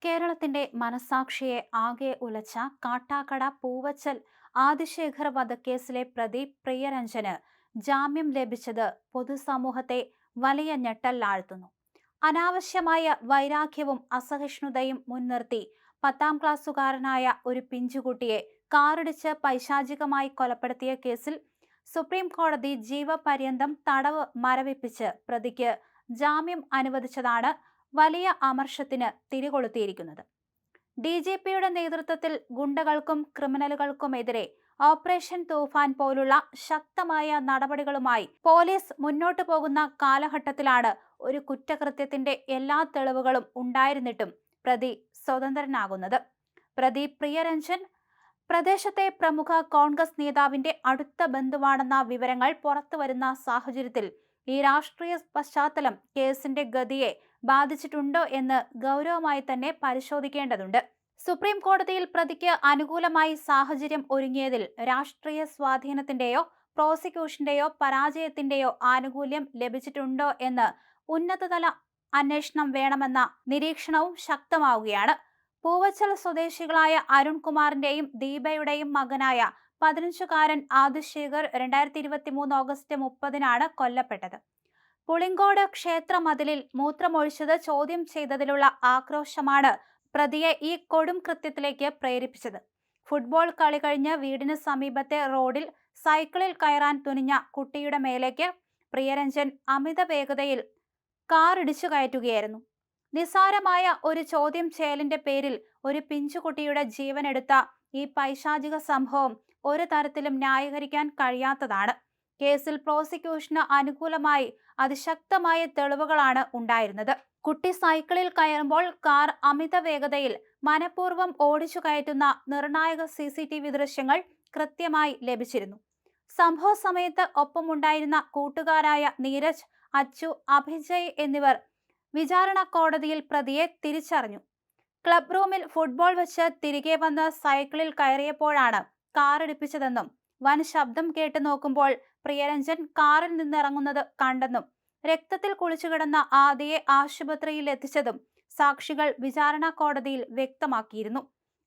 കേരളത്തിന്റെ മനസാക്ഷിയെ ആകെ ഉലച്ച കാട്ടാക്കട പൂവച്ചൽ ആദിശേഖർ വധക്കേസിലെ പ്രതി പ്രിയരഞ്ജന് ജാമ്യം ലഭിച്ചത് പൊതുസമൂഹത്തെ വലിയ ഞെട്ടലിലാഴ്ത്തുന്നു. അനാവശ്യമായ വൈരാഗ്യവും അസഹിഷ്ണുതയും മുൻനിർത്തി 10ാം ക്ലാസ്സുകാരനായ ഒരു പിഞ്ചുകുട്ടിയെ കാറിടിച്ച് പൈശാചികമായി കൊലപ്പെടുത്തിയ കേസിൽ സുപ്രീം കോടതി ജീവപര്യന്തം തടവ് മരവിപ്പിച്ച് പ്രതിക്ക് ജാമ്യം അനുവദിച്ചതാണ് വലിയ അമർഷത്തിന് തിരികൊളുത്തിയിരിക്കുന്നത്. DGPയുടെ നേതൃത്വത്തിൽ ഗുണ്ടകൾക്കും ക്രിമിനലുകൾക്കുമെതിരെ ഓപ്പറേഷൻ തൂഫാൻ പോലുള്ള ശക്തമായ നടപടികളുമായി പോലീസ് മുന്നോട്ടു പോകുന്ന കാലഘട്ടത്തിലാണ് ഒരു കുറ്റകൃത്യത്തിന്റെ എല്ലാ തെളിവുകളും ഉണ്ടായിരുന്നിട്ടും പ്രതി സ്വതന്ത്രനാകുന്നത്. പ്രതി പ്രിയരഞ്ജൻ പ്രദേശത്തെ പ്രമുഖ കോൺഗ്രസ് നേതാവിന്റെ അടുത്ത ബന്ധുവാണെന്ന വിവരങ്ങൾ പുറത്തുവരുന്ന സാഹചര്യത്തിൽ ഈ രാഷ്ട്രീയ പശ്ചാത്തലം കേസിന്റെ ഗതിയെ ബാധിച്ചിട്ടുണ്ടോ എന്ന് ഗൗരവമായി തന്നെ പരിശോധിക്കേണ്ടതുണ്ട്. സുപ്രീം കോടതിയിൽ പ്രതിക്ക് അനുകൂലമായി സാഹചര്യം ഒരുങ്ങിയതിൽ രാഷ്ട്രീയ സ്വാധീനത്തിന്റെയോ പ്രോസിക്യൂഷന്റെയോ പരാജയത്തിന്റെയോ ആനുകൂല്യം ലഭിച്ചിട്ടുണ്ടോ എന്ന് ഉന്നതതല അന്വേഷണം വേണമെന്ന നിരീക്ഷണവും ശക്തമാവുകയാണ്. പൂവച്ചൽ സ്വദേശികളായ അരുൺകുമാറിന്റെയും ദീപയുടെയും മകനായ 15-കാരൻ ആദിശേഖർ 2023 ഓഗസ്റ്റ് 30-നാണ് കൊല്ലപ്പെട്ടത്. പുളിങ്കോട് ക്ഷേത്ര മതിലിൽ മൂത്രമൊഴിച്ചത് ചോദ്യം ചെയ്തതിലുള്ള ആക്രോശമാണ് പ്രതിയെ ഈ കൊടും കൃത്യത്തിലേക്ക് പ്രേരിപ്പിച്ചത്. ഫുട്ബോൾ കളി കഴിഞ്ഞ് വീടിന് സമീപത്തെ റോഡിൽ സൈക്കിളിൽ കയറാൻ തുനിഞ്ഞ കുട്ടിയുടെ മേലേക്ക് പ്രിയരഞ്ജൻ അമിത വേഗതയിൽ കാർ ഇടിച്ചു കയറ്റുകയായിരുന്നു. നിസ്സാരമായ ഒരു ചോദ്യം ചെയ്യലിന്റെ പേരിൽ ഒരു പിഞ്ചുകുട്ടിയുടെ ജീവനെടുത്ത ഈ പൈശാചിക സംഭവം ഒരു തരത്തിലും ന്യായീകരിക്കാൻ കഴിയാത്തതാണ്. കേസിൽ പ്രോസിക്യൂഷന് അനുകൂലമായി അതിശക്തമായ തെളിവുകളാണ് ഉണ്ടായിരുന്നത്. കുട്ടി സൈക്കിളിൽ കയറുമ്പോൾ കാർ അമിത വേഗതയിൽ മനഃപൂർവ്വം ഓടിച്ചു കയറ്റുന്ന നിർണായക CCTV ദൃശ്യങ്ങൾ കൃത്യമായി ലഭിച്ചിരുന്നു. സംഭവ സമയത്ത് ഒപ്പമുണ്ടായിരുന്ന കൂട്ടുകാരായ നീരജ്, അച്ചു, അഭിജയ് എന്നിവർ വിചാരണ കോടതിയിൽ പ്രതിയെ തിരിച്ചറിഞ്ഞു. ക്ലബ് റൂമിൽ ഫുട്ബോൾ വെച്ച് തിരികെ വന്ന് സൈക്കിളിൽ കയറിയപ്പോഴാണ് കാറിടിപ്പിച്ചതെന്നും വൻ ശബ്ദം കേട്ട് നോക്കുമ്പോൾ പ്രിയരഞ്ജൻ കാറിൽ നിന്നിറങ്ങുന്നത് കണ്ടെന്നും രക്തത്തിൽ കുളിച്ചുകിടന്ന ആദിയെ ആശുപത്രിയിൽ എത്തിച്ചതും സാക്ഷികൾ വിചാരണ കോടതിയിൽ വ്യക്തമാക്കിയിരുന്നു.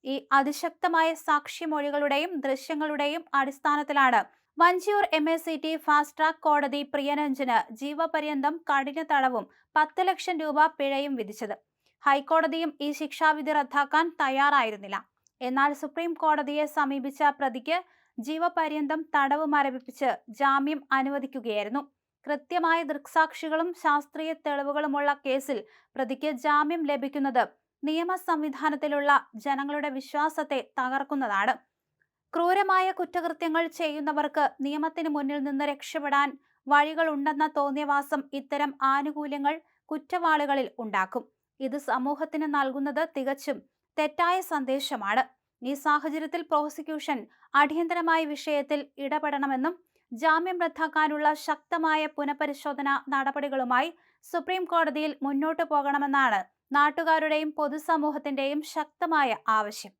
ഈ അതിശക്തമായ സാക്ഷിമൊഴികളുടെയും ദൃശ്യങ്ങളുടെയും അടിസ്ഥാനത്തിലാണ് വഞ്ചിയൂർ MACT ഫാസ്റ്റ് ട്രാക്ക് കോടതി പ്രിയരഞ്ജന് ജീവപര്യന്തം കഠിന തടവും 10 ലക്ഷം രൂപ പിഴയും വിധിച്ചത്. ഹൈക്കോടതിയും ഈ ശിക്ഷാവിധി റദ്ദാക്കാൻ തയ്യാറായിരുന്നില്ല. എന്നാൽ സുപ്രീം കോടതിയെ സമീപിച്ച പ്രതിക്ക് ജീവപര്യന്തം തടവ് മരവിപ്പിച്ച് ജാമ്യം അനുവദിക്കുകയായിരുന്നു. കൃത്യമായ ദൃക്സാക്ഷികളും ശാസ്ത്രീയ തെളിവുകളുമുള്ള കേസിൽ പ്രതിക്ക് ജാമ്യം ലഭിക്കുന്നത് നിയമ സംവിധാനത്തിലുള്ള ജനങ്ങളുടെ വിശ്വാസത്തെ തകർക്കുന്നതാണ്. ക്രൂരമായ കുറ്റകൃത്യങ്ങൾ ചെയ്യുന്നവർക്ക് നിയമത്തിന് മുന്നിൽ നിന്ന് രക്ഷപ്പെടാൻ വഴികളുണ്ടെന്ന തോന്നിയവാസം ഇത്തരം ആനുകൂല്യങ്ങൾ കുറ്റവാളികളിൽ ഉണ്ടാക്കും. ഇത് സമൂഹത്തിന് നൽകുന്നത് തികച്ചും തെറ്റായ സന്ദേശമാണ്. ഈ സാഹചര്യത്തിൽ പ്രോസിക്യൂഷൻ അടിയന്തരമായി വിഷയത്തിൽ ഇടപെടണമെന്നും ജാമ്യം റദ്ദാക്കാനുള്ള ശക്തമായ പുനഃപരിശോധനാ നടപടികളുമായി സുപ്രീം കോടതിയിൽ മുന്നോട്ടു പോകണമെന്നാണ് നാട്ടുകാരുടെയും പൊതുസമൂഹത്തിന്റെയും ശക്തമായ ആവശ്യം.